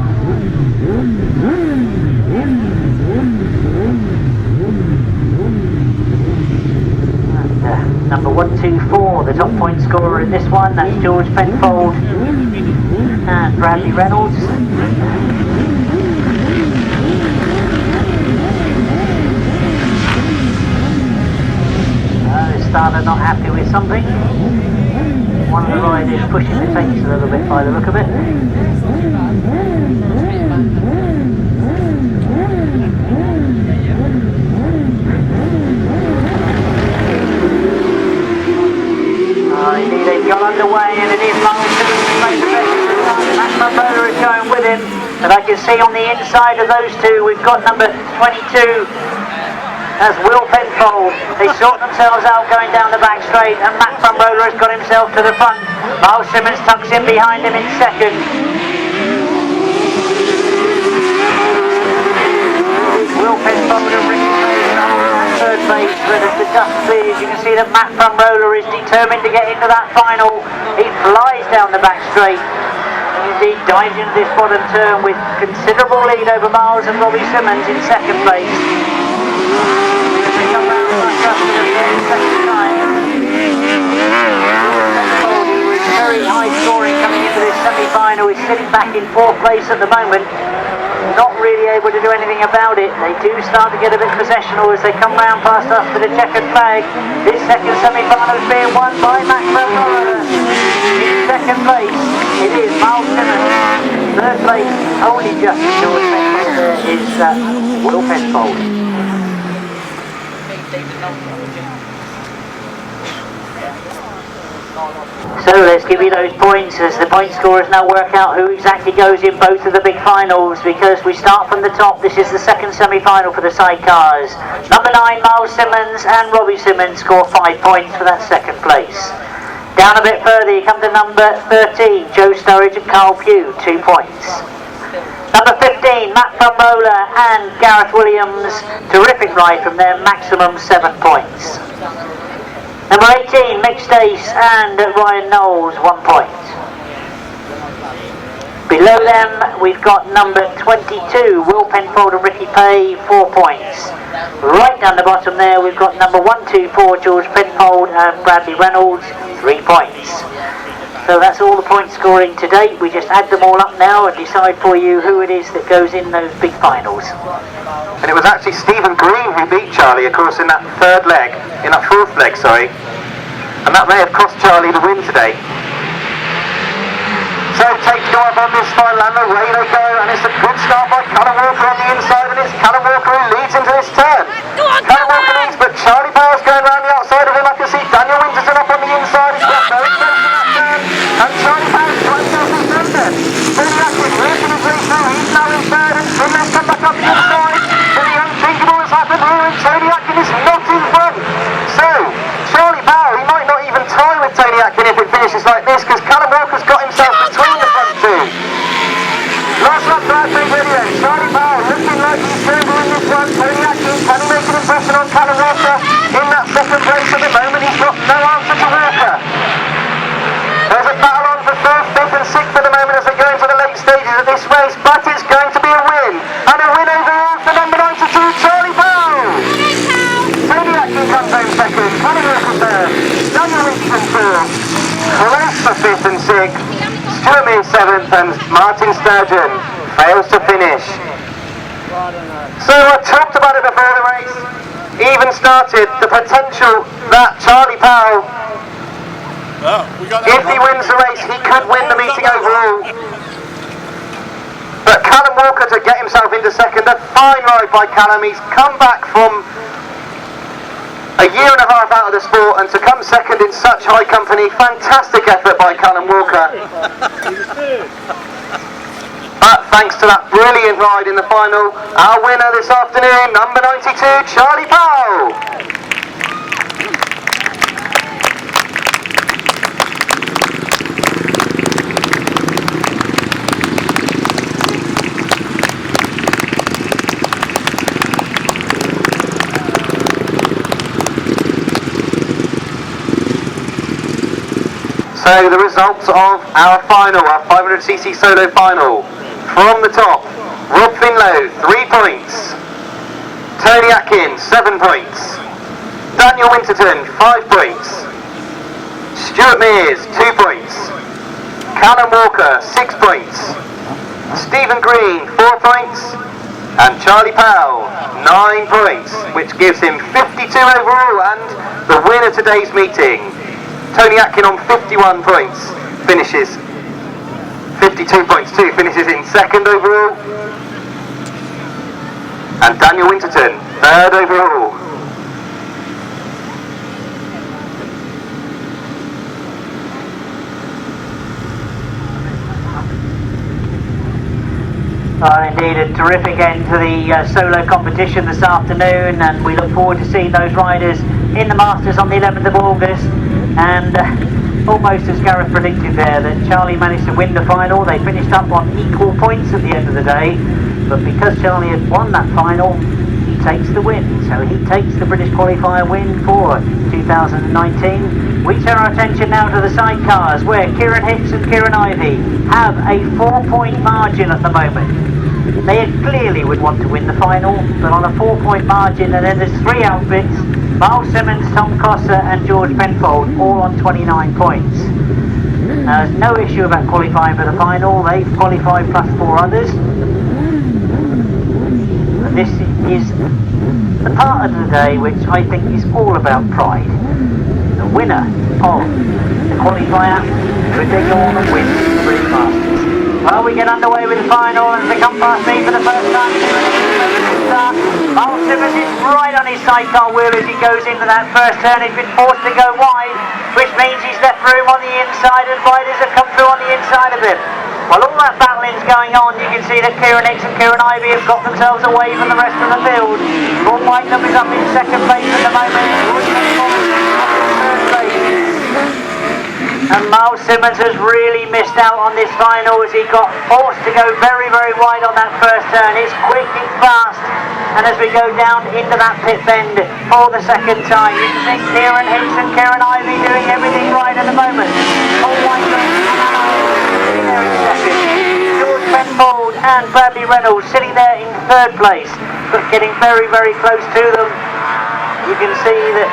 Number 124, the top point scorer in this one, that's George Penfold and Bradley Reynolds. The starter not happy with something. One of the riders pushing the takes a little bit by the look of it. Indeed, they've got underway, and it is Martyn Sturgeon. That motor is going with him, and I can see on the the inside of those two, we've got number 22. That's Will Penfold. They sort themselves out going down the back straight, and Matt Frumroller has got himself to the front. Miles Simmons tucks in behind him in second. Will Penfold and Ricky third place, but as the dust clears, you can see that Matt Frumroller is determined to get into that final. He flies down the back straight. Indeed, dives into this bottom turn with considerable lead over Miles and Robbie Simmons in second place. Very high scoring coming into this semi-final. He's sitting back in fourth place at the moment, not really able to do anything about it. They do start to get a bit possessional as they come round past us with a checkered flag. This second semi-final is being won by Matt Frumroller. In second place it is Miles Simmons. Third place, only just short of there is Will Penfold. So let's give you those points as the point scorers now work out who exactly goes in both of the big finals, because we start from the top. This is the second semi-final for the sidecars. Number 9 Miles Simmons and Robbie Simmons score 5 points for that second place. Down a bit further you come to number 13 Joe Sturridge and Carl Pugh, 2 points. Number 15 Matt Frumroller and Gareth Williams, terrific ride from there, maximum 7 points. Number 18, Mick Stace and Ryan Knowles, 1 point. Below them, we've got number 22, Will Penfold and Ricky Pay, 4 points. Right down the bottom there, we've got number 124, George Penfold and Bradley Reynolds, 3 points. So that's all the point scoring to date. We just add them all up now and decide for you who it is that goes in those big finals. And it was actually Stephen Green who beat Charlie, of course, in that fourth leg, sorry. And that may have cost Charlie the win today. So taking off on this final and away they go, and it's a good start by Callum Walker on the inside, and it's Callum Walker who leads into this turn. Callum Walker leads, but Charlie Powell's going around the outside of him. I can see Daniel Winterton up on the inside. He's got very close to that turn, and Charlie Powell's trying to his turn then. Tony Atkin working his way through. He's now in third, and Finlow's come back up the inside. But the unthinkable has happened here, and Tony Atkin is not in front. So Charlie Powell, he might not even tie with Tony Atkin if it finishes like this, because Callum Walker's got himself between the front two. Last lap drive big video. Charlie Powell looking like he's going to win this one. Tony Atkin, can he make an impression on Callum Walker in that second place at the moment? He's got no answer to Walker. There's a battle on for 4th, 5th and 6th at the moment as they go into the late stages of this race, but it's going to be a win. And a win overall for number 92, Charlie Powell. Tony Atkin comes home second, Callum Walker third, Daniel Winterton fourth, Chris for 5th and 6th, Stuart Mears 7th, and Martyn Sturgeon fails to finish. So I talked about it before the race even started, the potential that Charlie Powell, if he wins the race, he could win the meeting overall. But Callum Walker to get himself into second, a fine ride by Callum. He's come back from a year and a half out of the sport, and to come second in such high company, fantastic effort by Callum Walker. But thanks to that brilliant ride in the final, our winner this afternoon, number 92, Charlie Powell. So the results of our final, our 500cc solo final. From the top, Rob Finlow, 3 points. Tony Atkin, 7 points. Daniel Winterton, 5 points. Stuart Mears, 2 points. Callum Walker, 6 points. Stephen Green, 4 points. And Charlie Powell, 9 points, which gives him 52 overall and the winner of today's meeting. Tony Atkin on 51 points, finishes 52 points too, finishes in second overall. And Daniel Winterton, third overall. Indeed, a terrific end to the solo competition this afternoon, and we look forward to seeing those riders in the Masters on the 11th of August. And almost as Gareth predicted there, that Charlie managed to win the final. They finished up on equal points at the end of the day, but because Charlie had won that final, he takes the win. So he takes the British Qualifier win for 2019. We turn our attention now to the sidecars, where Kieran Hicks and Kieran Ivey have a 4-point margin at the moment. They clearly would want to win the final, but on a 4-point margin, and then there's 3 outfits: Miles Simmons, Tom Cossa and George Penfold, all on 29 points. There's no issue about qualifying for the final. They've qualified plus 4 others. And this is the part of the day which I think is all about pride. The winner of the qualifier, could they go on and win the British Masters? Well, we get underway with the final, and they come past me for the first time. Miles Simmons is right on his sidecar wheel as he goes into that first turn. He's been forced to go wide, which means he's left room on the inside, and riders have come through on the inside of him. While all that battling's going on, you can see that Kieran Hicks and Kieran Ivey have got themselves away from the rest of the field. Paul Whiteley is up in second place at the moment. And Miles Simmons has really missed out on this final as he got forced to go very, very wide on that first turn. It's quick, it's fast, and as we go down into that pit bend for the second time, you can see Kieran Hicks and Kieran Ivey doing everything right at the moment. Paul Whiteley sitting there in second. George Penfold and Bradley Reynolds sitting there in third place, but getting very, very close to them. You can see that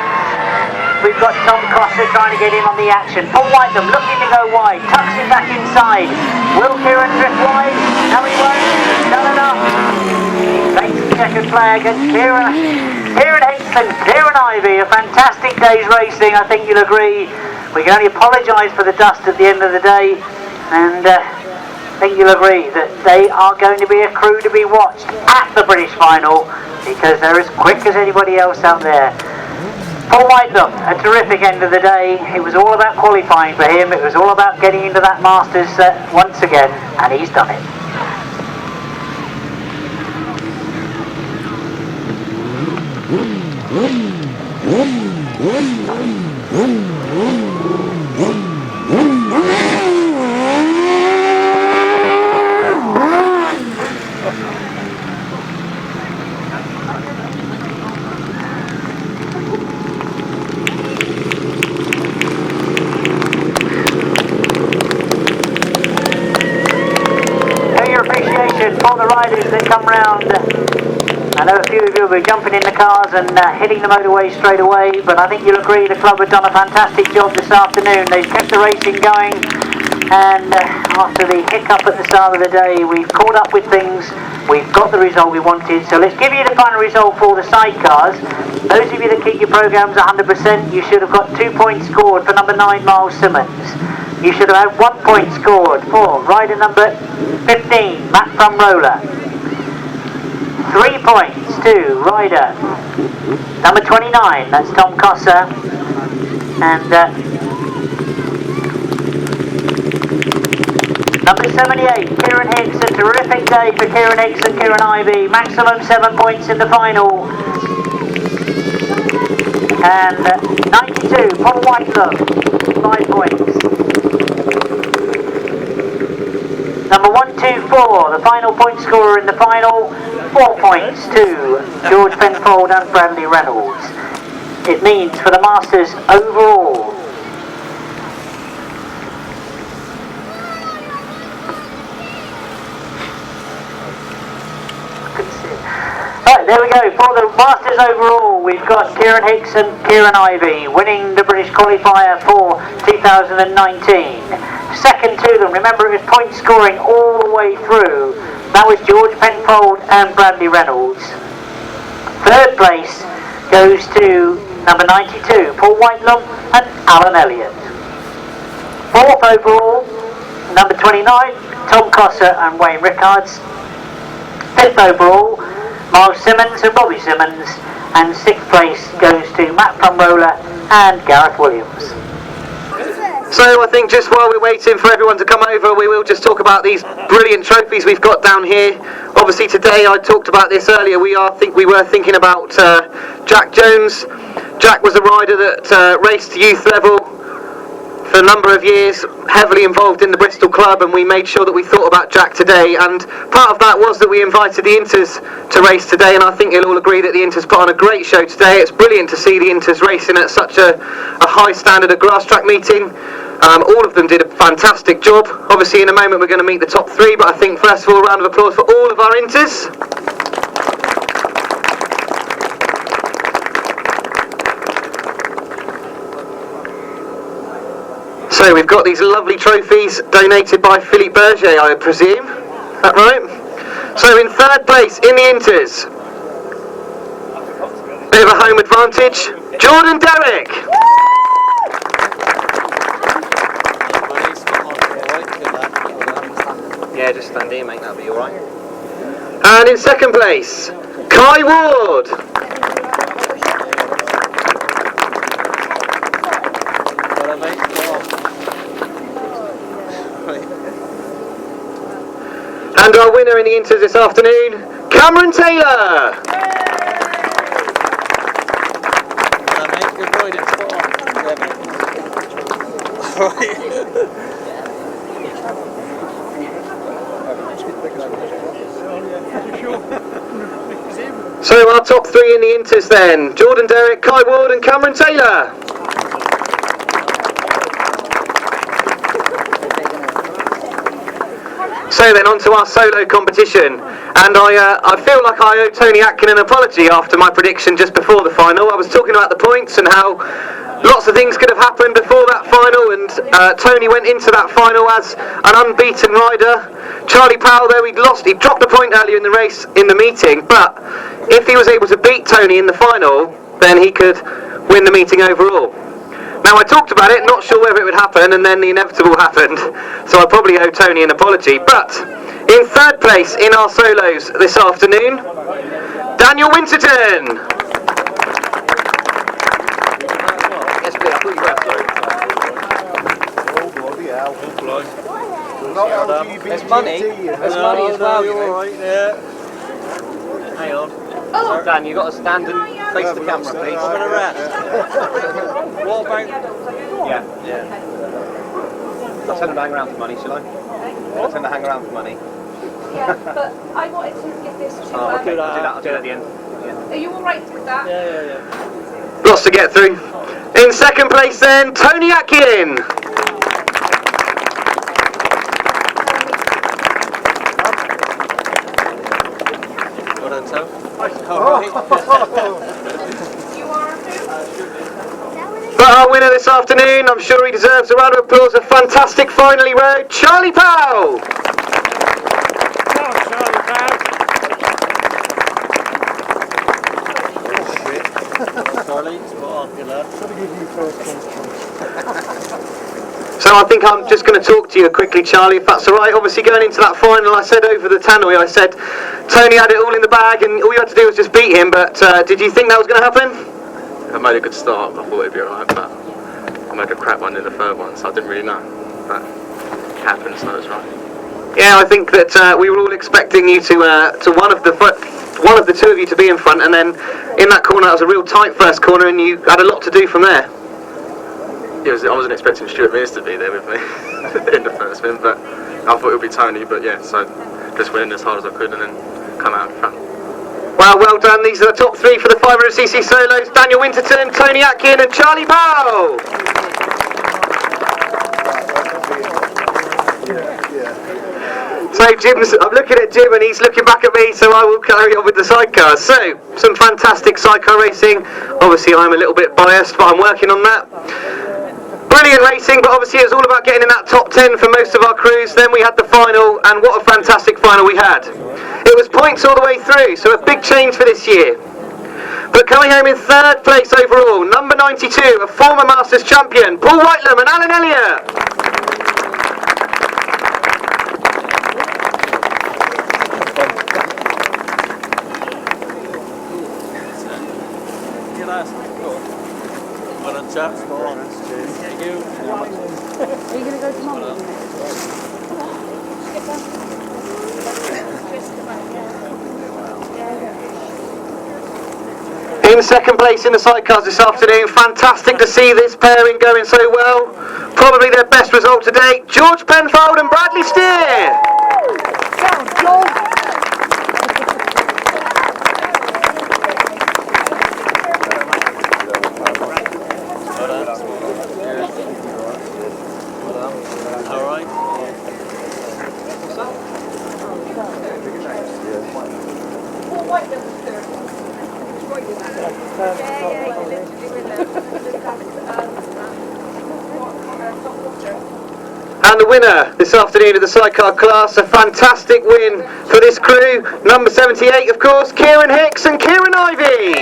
we've got Tom Cossa trying to get in on the action. Paul Whiteley looking to go wide, tucks it back inside. Will Kieran drift wide? No, he won't. Done enough. He takes the checkered flag, and Kieran Hicks and Kieran Ivey, a fantastic day's racing, I think you'll agree. We can only apologise for the dust at the end of the day, and I think you'll agree that they are going to be a crew to be watched at the British final, because they're as quick as anybody else out there. Paul Whiteley, a terrific end of the day. It was all about qualifying for him. It was all about getting into that Masters once again, and he's done it. For the riders that come round. I know a few of you will be jumping in the cars and hitting the motorway straight away, but I think you'll agree the club have done a fantastic job this afternoon. They've kept the racing going, and after the hiccup at the start of the day, we've caught up with things. We've got the result we wanted, so let's give you the final result for the sidecars. Those of you that keep your programmes 100%, you should have got 2 points scored for number 9, Miles Simmons. You should have had 1 point scored for rider number 15, Matt Frumroller. 3 points to rider number 29, that's Tom Cossa. And number 78, Kieran Hicks, a terrific day for Kieran Hicks and Kieran Ivey. Maximum 7 points in the final. And 92, Paul Whiteley, 5 points. Number 124, the final point scorer in the final, 4 points to George Penfold and Bradley Reynolds. It means for the Masters overall, right, there we go. For the Masters overall, we've got Kieran Hicks and Kieran Ivey winning the British Qualifier for 2019. Second to them, remember it was point scoring all the way through. That was George Penfold and Bradley Reynolds. Third place goes to number 92, Paul Whiteley and Alan Elliott. Fourth overall, number 29, Tom Cossa and Wayne Rickards. Fifth overall, Miles Simmons and Robbie Simmons. And sixth place goes to Matt Frumroller and Gareth Williams. So I think just while we're waiting for everyone to come over, we will just talk about these brilliant trophies we've got down here. Obviously today, I talked about this earlier, we were thinking about Jack Jones. Jack was a rider that raced youth level for a number of years, heavily involved in the Bristol club, and we made sure that we thought about Jack today, and part of that was that we invited the Inters to race today, and I think you'll all agree that the Inters put on a great show today. It's brilliant to see the Inters racing at such a high standard of grass track meeting. All of them did a fantastic job. Obviously in a moment we're going to meet the top three, but I think first of all a round of applause for all of our Inters. So we've got these lovely trophies donated by Philippe Berger, I presume. Is that right? So in third place in the Inters, bit of a home advantage, Jordan Derrick. Yeah, just stand here, mate, that'll be alright. And in second place, Kai Ward. And our winner in the Inters this afternoon, Cameron Taylor. So our top three in the Inters then, Jordan Derrick, Kai Ward and Cameron Taylor. So then on to our solo competition, and I feel like I owe Tony Atkin an apology after my prediction just before the final. I was talking about the points and how lots of things could have happened before that final, and Tony went into that final as an unbeaten rider. Charlie Powell, though he dropped a point earlier in the race, in the meeting, but if he was able to beat Tony in the final, then he could win the meeting overall. Now I talked about it, not sure whether it would happen, and then the inevitable happened, so I probably owe Tony an apology. But in third place in our solos this afternoon, Daniel Winterton. There's money. There's money as well. You're alright, yeah. Hang on. Oh. Dan, you've got to stand and face the camera, please. I'm going to rest. What about... Yeah. I'll tend to hang around for money, shall I? I'll tend to hang around for money. Yeah, but I wanted to give this to... Oh, okay, I'll do that at the end. Yeah. Are you alright with that? Yeah. Lots to get through. In second place then, Tony Atkin. But our winner this afternoon, I'm sure he deserves a round of applause, a fantastic final he rode, Charlie Powell! So I think I'm just going to talk to you quickly, Charlie, if that's alright. Obviously going into that final, I said over the tannoy, I said Tony had it all in the bag and all you had to do was just beat him, but did you think that was going to happen? I made a good start, I thought it'd be alright, but I made a crap one in the third one, so I didn't really know. But it happened, so it was right. Yeah, I think that we were all expecting you to one of the two of you to be in front, and then in that corner, that was a real tight first corner, and you had a lot to do from there. Yeah, I wasn't expecting Stuart Mears to be there with me in the first win, but I thought it would be Tony, but yeah, so just went in as hard as I could and then come out in front. Well done. These are the top three for the 500cc solos. Daniel Winterton, Tony Atkin and Charlie Powell. So I'm looking at Jim and he's looking back at me, so I will carry on with the sidecars. So, some fantastic sidecar racing. Obviously I'm a little bit biased, but I'm working on that. Brilliant racing, but obviously it was all about getting in that top 10 for most of our crews. Then we had the final, and what a fantastic final we had. It was points all the way through, so a big change for this year. But coming home in third place overall, number 92, a former Masters champion, Paul Whitelam and Alan Elliott. Well done, chaps. Thank you. Are you going to go to Mum? In second place in the sidecars this afternoon. Fantastic to see this pairing going so well. Probably their best result to date. George Penfold and Bradley Steer. And the winner this afternoon of the sidecar class, a fantastic win for this crew. Number 78, of course, Kieran Hicks and Kieran Ivey.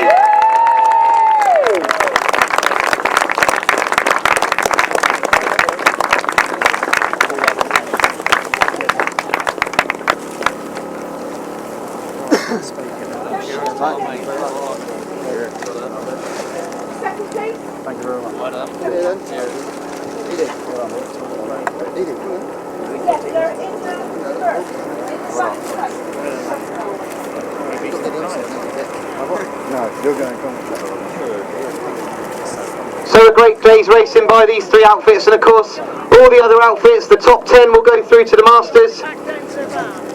Thank you very much. Well done. No, you're going to come. So a great day's racing by these three outfits, and of course all the other outfits, the top 10 will go through to the Masters.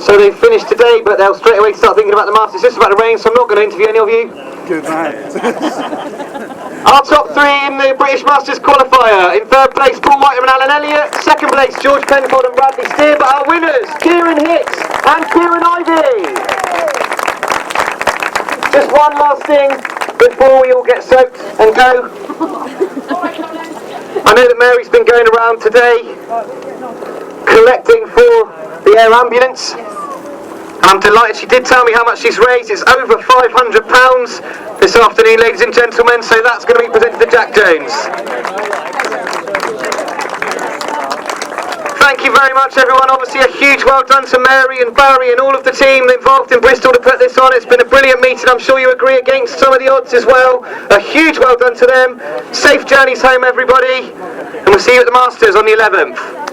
So they've finished today, but they'll straight away start thinking about the Masters. It's just about to rain, so I'm not going to interview any of you. Good man. Our top three in the British Masters Qualifier. In third place, Paul White and Alan Elliott. Second place, George Penfold and Bradley Steer. But our winners, Kieran Hicks and Kieran Ivey. Just one last thing before we all get soaked and go. I know that Mary's been going around today collecting for the air ambulance. I'm delighted she did tell me how much she's raised. It's over £500 this afternoon, ladies and gentlemen, so that's going to be presented to Jack Jones. Thank you very much, everyone. Obviously a huge well done to Mary and Barry and all of the team involved in Bristol to put this on. It's been a brilliant meeting. I'm sure you agree against some of the odds as well. A huge well done to them. Safe journeys home, everybody, and we'll see you at the Masters on the 11th.